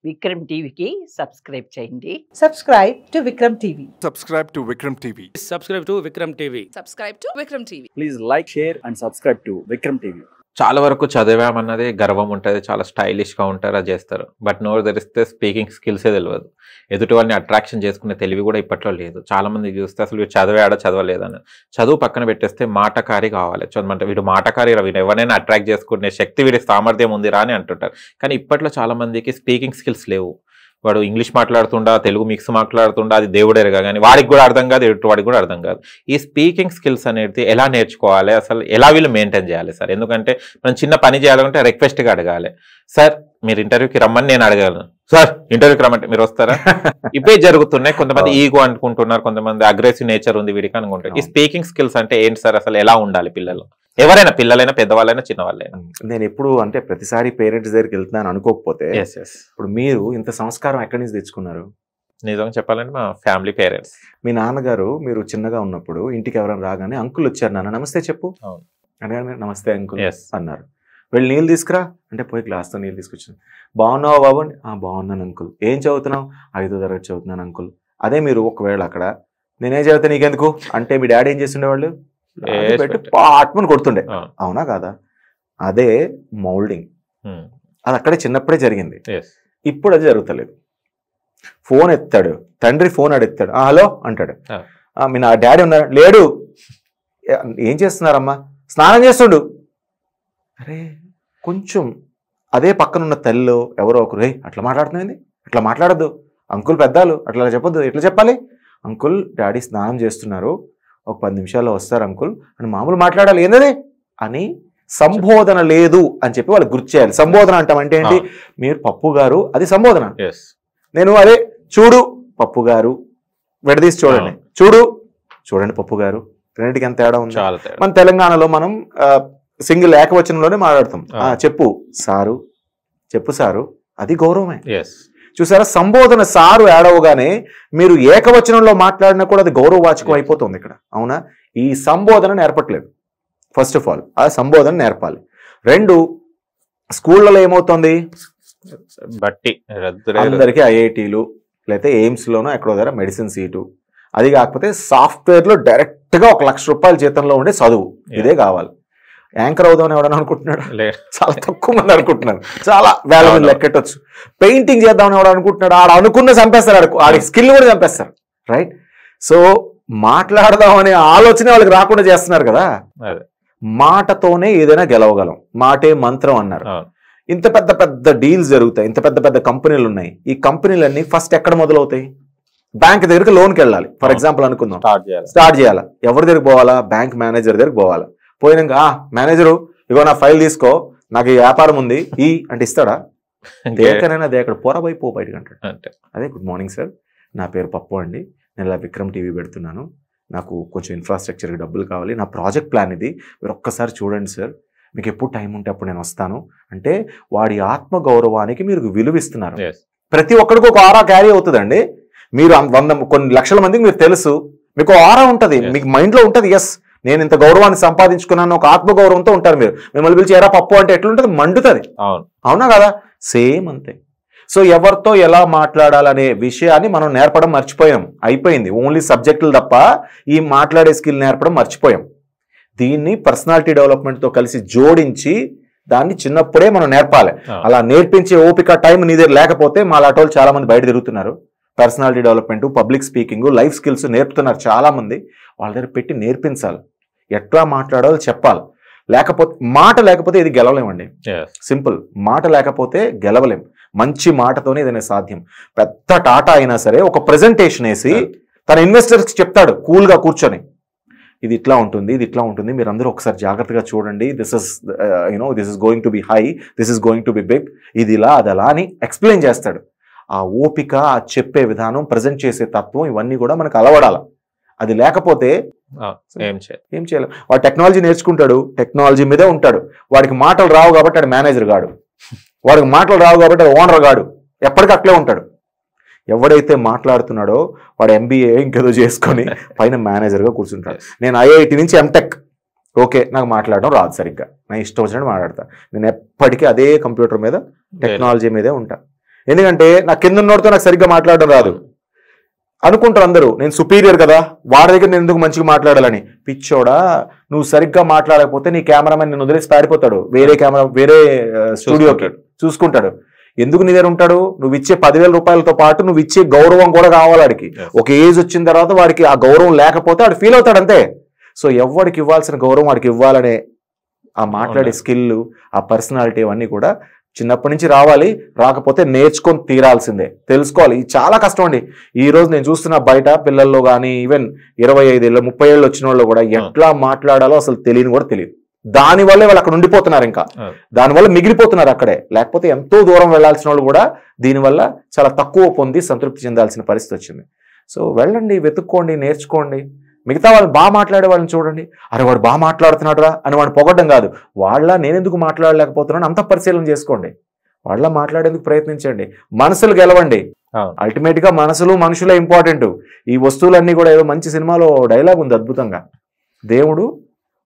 విక్రమ్ టీవీకి సబ్స్క్రైబ్ చేయండి. Subscribe to Vikram TV. Subscribe to Vikram TV. Subscribe to Vikram TV. Subscribe to Vikram TV. Please like, share and subscribe to Vikram TV. చాలా వరకు చదివామన్నది గర్వం ఉంటుంది, చాలా స్టైలిష్గా ఉంటారు, అది చేస్తారు. బట్ నోరు తెరిస్తే స్పీకింగ్ స్కిల్సే తెలియదు. ఎదుటి వాళ్ళని అట్రాక్షన్ చేసుకునే తెలివి కూడా ఇప్పట్లో లేదు. చాలామంది చూస్తే అసలు వీడు చదివాడా చదవలేదని. చదువు పక్కన పెట్టేస్తే మాటకారి కావాలి. చదవమంటే వీడు మాటకారి, వీడు ఎవరైనా అట్రాక్ట్ చేసుకునే శక్తి, వీడి సామర్థ్యం ఉందిరా అని అంటుంటారు. కానీ ఇప్పట్లో చాలామందికి స్పీకింగ్ స్కిల్స్ లేవు. వాడు ఇంగ్లీష్ మాట్లాడుతుండా, తెలుగు మిక్స్ మాట్లాడుతుండా, అది దేవుడేరుగా, కానీ వాడికి కూడా అర్థం కాదు, ఎదుటి వాడికి కూడా అర్థం కాదు. ఈ స్పీకింగ్ స్కిల్స్ అనేది ఎలా నేర్చుకోవాలి, అసలు ఎలా వీళ్ళు మెయింటైన్ చేయాలి సార్? ఎందుకంటే మనం చిన్న పని చేయాలంటే రిక్వెస్ట్గా అడగాలి. సార్ మీరు ఇంటర్వ్యూకి రమ్మని నేను అడగలను, సార్ ఇంటర్వ్యూకి రమ్మంటే మీరు వస్తారా? ఇవే జరుగుతున్నాయి. కొంతమంది ఈగో అనుకుంటున్నారు, కొంతమంది అగ్రెసివ్ నేచర్ ఉంది వీడికి అనుకుంటారు. ఈ స్పీకింగ్ స్కిల్స్ అంటే ఏంటి సార్? అసలు ఎలా ఉండాలి పిల్లలు? ఎవరైనా, పిల్లలైనా, పెద్దవాళ్ళైనా, చిన్నవాళ్ళైనా. నేను ఎప్పుడు అంటే ప్రతిసారి పేరెంట్స్ దగ్గరికి వెళ్తున్నాను అనుకోకపోతే, ఇప్పుడు మీరు ఇంత సంస్కారం ఎక్కడి నుంచి తెచ్చుకున్నారు? నిజంగా చెప్పాలంటే మా ఫ్యామిలీ పేరెంట్స్. మీ నాన్నగారు మీరు చిన్నగా ఉన్నప్పుడు ఇంటికి ఎవరైనా రాగానే అంకుల్ వచ్చారు నాన్న నమస్తే చెప్పు అనగానే నమస్తే అంకుల్ అన్నారు. వెళ్ళి నీళ్ళు తీసుకురా అంటే పోయి గ్లాస్తో నీళ్ళు తీసుకొచ్చాను. బాగున్నావా బాబు? బాగున్నాను అంకుల్. ఏం చదువుతున్నావు? 5వ తరగతి చదువుతున్నాను అంకుల్. అదే మీరు ఒకవేళ అక్కడ నేనేం చదివితే నీకెందుకు అంటే మీ డాడీ ఏం చేస్తుండేవాళ్ళు? పెట్టి పాట్మని కొడుతుండే, అవునా కాదా? అదే మౌల్డింగ్. అది అక్కడే చిన్నప్పుడే జరిగింది. ఇప్పుడు అది జరుగుతలేదు. ఫోన్ ఎత్తాడు తండ్రి, ఫోన్ అడెత్తాడు, హలో అంటాడు. మీ నా డాడీ ఉన్నాడు? లేడు. ఏం చేస్తున్నారమ్మా? స్నానం చేస్తుండు. అరే కొంచెం అదే పక్కనున్న తల్లిలో ఎవరో ఒకరు అట్లా మాట్లాడుతుంది, అట్లా మాట్లాడద్దు అంకుల్, పెద్దాలు అట్లా చెప్పొద్దు. ఎట్లా చెప్పాలి? అంకుల్ డాడీ స్నానం చేస్తున్నారు, ఒక 10 నిమిషాల్లో వస్తారు అంకుల్ అని మామూలు మాట్లాడాలి. ఏంటది అని సంబోధన లేదు అని చెప్పి వాళ్ళకి గుర్తు చేయాలి. సంబోధన అంటామంటే ఏంటి? మీరు పప్పు గారు, అది సంబోధన. నేను అదే చూడు పప్పు గారు, విడదీసి చూడండి, చూడండి పప్పు గారు, రెండింటికి ఎంత తేడా ఉంది. మన తెలంగాణలో మనం సింగిల్ ఏకవచనంలోనే మాట్లాడతాం. చెప్పు సారు, చెప్పు సారు, అది గౌరవమే. చూసారా? సంబోధన సారు ఏడవగానే మీరు ఏకవచనంలో మాట్లాడినా కూడా అది గౌరవవాచకం అయిపోతుంది ఇక్కడ. అవునా? ఈ సంబోధన నేర్పట్లేదు. ఫస్ట్ ఆఫ్ ఆల్ ఆ సంబోధన నేర్పాలి. 2, స్కూళ్ళలో ఏమవుతుంది? బట్టి అందరికీ ఐఐటీలు లేకపోతే ఎయిమ్స్లోనో ఎక్కడో దగ్గర మెడిసిన్ సీటు, అది కాకపోతే సాఫ్ట్వేర్లో డైరెక్ట్గా 1 లక్ష రూపాయల జీతంలో ఉండే చదువు, ఇదే కావాలి. యాంకర్ అవుదామని ఎవడని అనుకుంటున్నాడు? చాలా తక్కువ మంది అనుకుంటున్నారు. చాలా వేల మంది లెక్కెట్టొచ్చు. పెయింటింగ్ చేద్దామని ఎవడు అనుకుంటున్నాడు? ఆడ అనుకున్న చంపేస్తారు, ఆడి స్కిల్ కూడా చంపేస్తారు. రైట్? సో మాట్లాడదామనే ఆలోచన వాళ్ళకి రాకుండా చేస్తున్నారు కదా. మాటతోనే ఏదైనా గెలవగలం, మాటే మంత్రం అన్నారు. ఇంత పెద్ద పెద్ద డీల్స్ జరుగుతాయి, ఇంత పెద్ద పెద్ద కంపెనీలు ఉన్నాయి. ఈ కంపెనీలన్నీ ఫస్ట్ ఎక్కడ మొదలవుతాయి? బ్యాంక్ దగ్గరికి లోన్కి వెళ్ళాలి. ఫర్ ఎగ్జాంపుల్ అనుకుందాం, స్టార్ట్ చేయాలా? ఎవరి దగ్గరికి పోవాలా? బ్యాంక్ మేనేజర్ దగ్గరికి పోవాలా. పోయినాక మేనేజరు ఇగో నా ఫైల్ తీసుకో, నాకు ఈ వ్యాపారం ఉంది ఈ అంటే ఇస్తాడా? దేకనైనా అదే అక్కడ పోరాబైపో బయటకు అంటాడు. అదే గుడ్ మార్నింగ్ సార్, నా పేరు పప్పు అండి, నేను ఇలా విక్రమ్ టీవీ పెడుతున్నాను, నాకు కొంచెం ఇన్ఫ్రాస్ట్రక్చర్కి డబ్బులు కావాలి, నా ప్రాజెక్ట్ ప్లాన్ ఇది, మీరు ఒక్కసారి చూడండి సార్, మీకు ఎప్పుడు టైం ఉంటే అప్పుడు నేను వస్తాను అంటే వాడి ఆత్మగౌరవానికి మీరు విలువిస్తున్నారు. ప్రతి ఒక్కడికి ఒక ఆరా క్యారీ అవుతుందండి. మీరు 100 కొన్ని లక్షల మందికి మీరు తెలుసు, మీకు ఆరా ఉంటుంది, మీకు మైండ్లో ఉంటుంది. ఎస్ నేను ఇంత గౌరవాన్ని సంపాదించుకున్నాను, ఒక ఆత్మగౌరవంతో ఉంటారు. మీరు మిమ్మల్ని పిలిచి ఎరా పప్పు అంటే ఎట్లుంటుంది? మండుతుంది. అవునా కదా? సేమ్ అంతే. సో ఎవరితో ఎలా మాట్లాడాలనే విషయాన్ని మనం నేర్పడం మర్చిపోయాం, అయిపోయింది. ఓన్లీ సబ్జెక్టులు తప్ప ఈ మాట్లాడే స్కిల్ నేర్పడం మర్చిపోయాం. దీన్ని పర్సనాలిటీ డెవలప్మెంట్తో కలిసి జోడించి దాన్ని చిన్నప్పుడే మనం నేర్పాలి. అలా నేర్పించే ఓపిక టైం నీ దగ్గర లేకపోతే మా లాటోళ్ళు చాలా మంది బయట తిరుగుతున్నారు. Personality development, public speaking, life skills నేర్పుతున్నారు చాలా మంది. వాళ్ళ దగ్గర పెట్టి నేర్పించాలి, ఎట్లా మాట్లాడాలో చెప్పాలి. మాట లేకపోతే ఇది గెలవలేమండి. సింపుల్. మాట లేకపోతే గెలవలేం. మంచి మాటతోనే ఏదైనా సాధ్యం. పెద్ద టాటా అయినా సరే ఒక ప్రెజెంటేషన్ వేసి తన ఇన్వెస్టర్స్కి చెప్తాడు కూల్గా కూర్చొని, ఇది ఇట్లా ఉంటుంది, ఇది ఇట్లా ఉంటుంది, మీరు అందరూ ఒకసారి జాగ్రత్తగా చూడండి, this is going to be high, this is going to be big, ఇది ఇలా అది అలా అని ఎక్స్ప్లెయిన్ చేస్తాడు. ఆ ఓపిక, ఆ చెప్పే విధానం, ప్రజెంట్ చేసే తత్వం, ఇవన్నీ కూడా మనకు అలవడాలి. అది లేకపోతే ఏం చేయాలి? వాడు టెక్నాలజీ నేర్చుకుంటాడు, టెక్నాలజీ మీదే ఉంటాడు. వాడికి మాటలు రావు కాబట్టి వాడు మేనేజర్ గాడు, వాడికి మాటలు రావు కాబట్టి వాడు ఓనర్ గాడు, ఎప్పటికీ అట్లే ఉంటాడు. ఎవడైతే మాట్లాడుతున్నాడో వాడు ఎంబీఏ ఇంకేదో చేసుకొని పైన మేనేజర్గా కూర్చుంటాడు. నేను ఐఐటి నుంచి ఎంటెక్, ఓకే నాకు మాట్లాడడం రాదు సరిగ్గా, నా ఇష్టం వచ్చినట్టు మాట్లాడతా. నేను ఎప్పటికీ అదే కంప్యూటర్ మీద, టెక్నాలజీ మీదే ఉంటా. ఎందుకంటే నా కింద ఉన్నోడితో నాకు సరిగ్గా మాట్లాడడం రాదు అనుకుంటారు అందరూ. నేను సుపీరియర్ కదా, వాడి దగ్గర నేను ఎందుకు మంచిగా మాట్లాడాలని. పిచ్చోడా, నువ్వు సరిగ్గా మాట్లాడకపోతే నీ కెమెరామెన్ నేను వదిలేసి పారిపోతాడు, వేరే స్టూడియోకి చూసుకుంటాడు. ఎందుకు నీ దగ్గర ఉంటాడు? నువ్వు ఇచ్చే 10,000 రూపాయలతో పాటు నువ్వు ఇచ్చే గౌరవం కూడా కావాలి వాడికి. ఒక ఏజ్ వచ్చిన తర్వాత వాడికి ఆ గౌరవం లేకపోతే వాడు ఫీల్ అవుతాడు అంతే. సో ఎవరికి ఇవ్వాల్సిన గౌరవం వాడికి ఇవ్వాలనే ఆ మాట్లాడే స్కిల్, ఆ పర్సనాలిటీ అవన్నీ కూడా చిన్నప్పటి నుంచి రావాలి. రాకపోతే నేర్చుకొని తీరాల్సిందే, తెలుసుకోవాలి. ఇది చాలా కష్టం అండి. ఈ రోజు నేను చూస్తున్న బయట పిల్లల్లో కానీ ఈవెన్ 25 ఏళ్ళు 30 ఏళ్ళు వచ్చిన వాళ్ళు కూడా ఎట్లా మాట్లాడాలో అసలు తెలియని కూడా తెలియదు. దానివల్లే వాళ్ళు అక్కడ ఉండిపోతున్నారు, ఇంకా దానివల్ల మిగిలిపోతున్నారు అక్కడే. లేకపోతే ఎంతో దూరం వెళ్లాల్సిన వాళ్ళు కూడా దీనివల్ల చాలా తక్కువ పొంది సంతృప్తి చెందాల్సిన పరిస్థితి వచ్చింది. సో వెళ్ళండి, వెతుక్కోండి, నేర్చుకోండి. మిగతా వాళ్ళు బాగా మాట్లాడే వాళ్ళని చూడండి, అరే వాడు బాగా మాట్లాడుతున్నాడు రా అని వాడు పొగడ్డం కాదు, వాళ్ళ నేనెందుకు మాట్లాడలేకపోతున్నాను అంత పరిశీలన చేసుకోండి, వాళ్ళ మాట్లాడేందుకు ప్రయత్నించండి. మనసులు గెలవండి. అల్టిమేట్ గా మనసులు మనుషులే ఇంపార్టెంట్. ఈ వస్తువులన్నీ కూడా ఏదో మంచి సినిమాలో డైలాగ్ ఉంది అద్భుతంగా, దేవుడు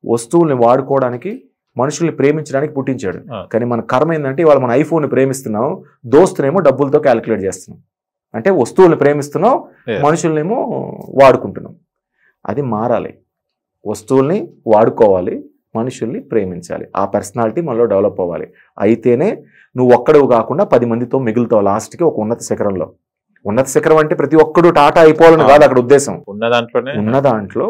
వస్తువుల్ని వాడుకోవడానికి మనుషుల్ని ప్రేమించడానికి పుట్టించాడు. కానీ మన కర్మ ఏంటంటే ఇవాళ మన ఐఫోన్ ని ప్రేమిస్తున్నాం, దోస్తునేమో డబ్బులతో క్యాలిక్యులేట్ చేస్తున్నాం. అంటే వస్తువుల్ని ప్రేమిస్తున్నాం, మనుషుల్నేమో వాడుకుంటున్నాం. అది మారాలి. వస్తువుల్ని వాడుకోవాలి, మనుషుల్ని ప్రేమించాలి. ఆ పర్సనాలిటీ మనలో డెవలప్ అవ్వాలి. అయితేనే నువ్వు ఒక్కడవు కాకుండా 10 మందితో మిగులుతావు లాస్ట్కి ఒక ఉన్నత శిఖరంలో. ఉన్నత శిఖరం అంటే ప్రతి ఒక్కడు టాటా అయిపోవాలని కాదు అక్కడ ఉద్దేశం. ఉన్న దాంట్లో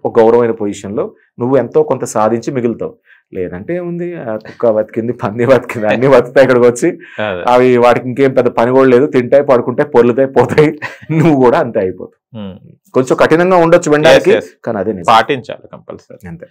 ఒక గౌరవమైన పొజిషన్ లో నువ్వు ఎంతో కొంత సాధించి మిగులుతావు. లేదంటే ఏముంది, కుక్క బతికింది, పంది బతికింది, అన్ని బతుకుతాయి ఇక్కడికి వచ్చి. అవి వాటికి ఇంకేం పెద్ద పని కూడా లేదు, తింటాయి, పడుకుంటాయి, పొర్లుతాయి, పోతాయి. నువ్వు కూడా అంతే అయిపోతావు. కొంచెం కఠినంగా ఉండొచ్చు వినడానికి, కానీ అదే పాటించాలి కంపల్సరీ అంతే.